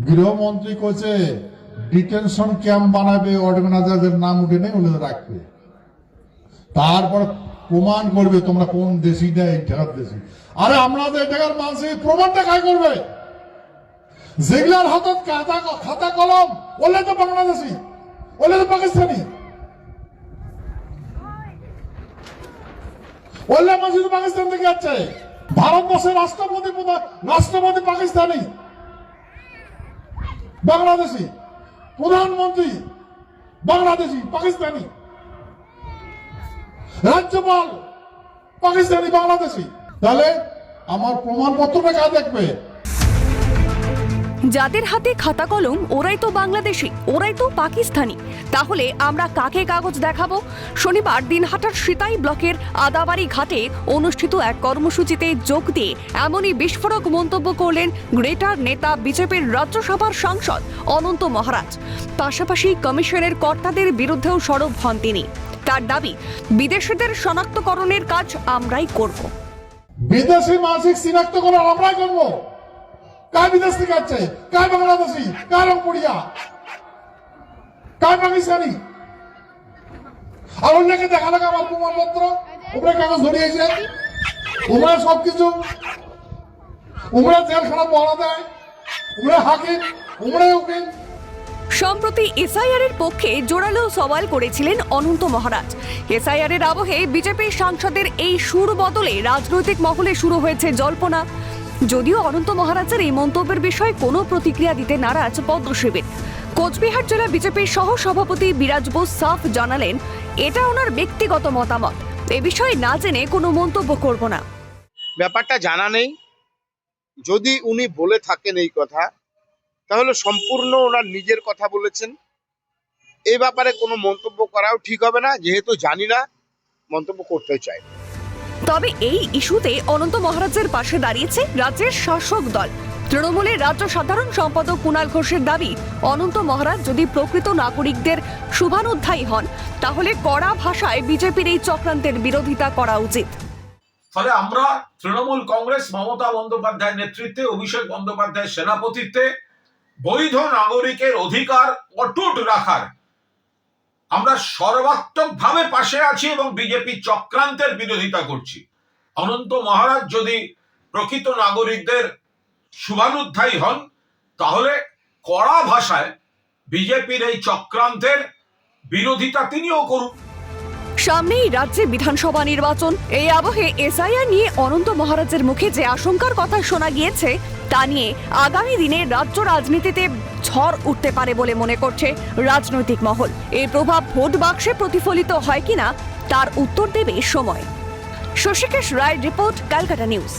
গৃহমন্ত্রী কইছে detention camp বানাবে, অর্গানাইজারদের নাম উঠে নেই ওদের রাখবে, তারপর প্রমাণ করবে তোমরা কোন দেশি না এই ঠেকার দেশি। আরে আমাদের ঠেকার মানুষের প্রমাণটা কাজ করবে? যেগুলার হাতত খাতা কলম ওলে তো বাংলাদেশি, ওলে তো পাকিস্তানি, ওলে মানুষ তো পাকিস্তান থেকে যাচ্ছে। ভারতবর্ষের রাষ্ট্রপতি পাকিস্তানি, বাংলাদেশি, প্রধানমন্ত্রী বাংলাদেশি পাকিস্তানি, রাজ্যপাল পাকিস্তানি বাংলাদেশি। তাহলে আমার প্রমাণপত্রটা কাজ দেখবে? যাদের হাতে খাতা কলম ওরাই তো বাংলাদেশি, ওরাই তো পাকিস্তানি। তাহলে আমরা কাকে কাগজ দেখাবো? শনিবার দিনহাটার সিতাই ব্লকের আদাবাড়ি ঘাটে অনুষ্ঠিত এক কর্মসূচিতে যোগ দিয়ে এমনই বিস্ফোরক মন্তব্য করলেন গ্রেটার নেতা বিজেপির রাজ্যসভার সাংসদ অনন্ত মহারাজ। পাশাপাশি কমিশনের কর্তাদের বিরুদ্ধেও সরব হন তিনি। তার দাবি, বিদেশিদের শনাক্তকরণের কাজ আমরাই করব। বিদেশি মানসিক শনাক্তকরণ আমরাই করব। কার বিদেশ থেকে আসছে, কার বাংলাদেশি, কার রংপুরিয়া, কার পাকিস্তানি, আর অন্যকে দেখালো আমার প্রমাণপত্র উপরে কাগজ ধরিয়েছে, তোমরা সবকিছু, তোমরা জেলখানা পড়া দেয়, তোমরা হাকিম, তোমরা উকিল। সম্প্রতি এসআইআর এর পক্ষে জোরালো সওয়াল করেছিলেন অনন্ত মহারাজ। এসআইআর এর আবহে বিজেপির সাংসদের এই সুর বদলে রাজনৈতিক মহলে শুরু হয়েছে জল্পনা। যদিও অনন্ত মহারাজের এই মন্তব্যের বিষয়ে কোনো প্রতিক্রিয়া দিতে নারাজ পদ্মশিবির। কোচবিহার জেলা বিজেপির সহ সভাপতি বিরাজ বোস সাফ জানালেন, এটা ওনার ব্যক্তিগত মতামত, এ বিষয়ে না জেনে কোনো মন্তব্য করব না। ব্যাপারটা জানা নেই, যদি উনি বলে থাকেন এই কথা তাহলে সম্পূর্ণ ওনার নিজের কথা বলেছেন। এই ব্যাপারে কোনো মন্তব্য করাও ঠিক হবে না, যেহেতু জানি না, মন্তব্য করতে চাই। তবে এই ইস্যুতে অনন্ত মহারাজের পাশে দাঁড়িয়েছে রাজ্যের শাসক দল। তৃণমূলের রাজ্য সাধারণ সম্পাদক কুণাল ঘোষের দাবি, অনন্ত মহারাজ যদি প্রকৃত নাগরিকদের শুভানুধ্যায়ী হন তাহলে কড়া ভাষায় বিজেপির এই চক্রান্তের বিরোধিতা করা উচিত। ফলে আমরা তৃণমূল কংগ্রেস মমতা বন্দ্যোপাধ্যায়ের নেতৃত্বে, অভিষেক বন্দ্যোপাধ্যায়ের সেনাপতিত্বে বৈধ নাগরিকের অধিকার অটুট রাখার আমরা সর্বাত্মকভাবে পাশে আছি এবং বিজেপি চক্রান্তের বিরোধিতা করছি। অনন্ত মহারাজ যদি প্রকৃত নাগরিকদের শুভানুধ্যায়ী হন তাহলে কড়া ভাষায় বিজেপির এই চক্রান্তের বিরোধিতা তিনিও করুন। সামনেই রাজ্যে বিধানসভা নির্বাচন, এই আবহে এসআইআর নিয়ে অনন্ত মহারাজের মুখে যে আশঙ্কার কথা শোনা গিয়েছে তা নিয়ে আগামী দিনে রাজ্য রাজনীতিতে ঝড় উঠতে পারে বলে মনে করছে রাজনৈতিক মহল। এর প্রভাব ভোট বাক্সে প্রতিফলিত হয় কিনা তার উত্তর দেবে সময়। শশীকেশ রায় রিপোর্ট, ক্যালকাটা নিউজ।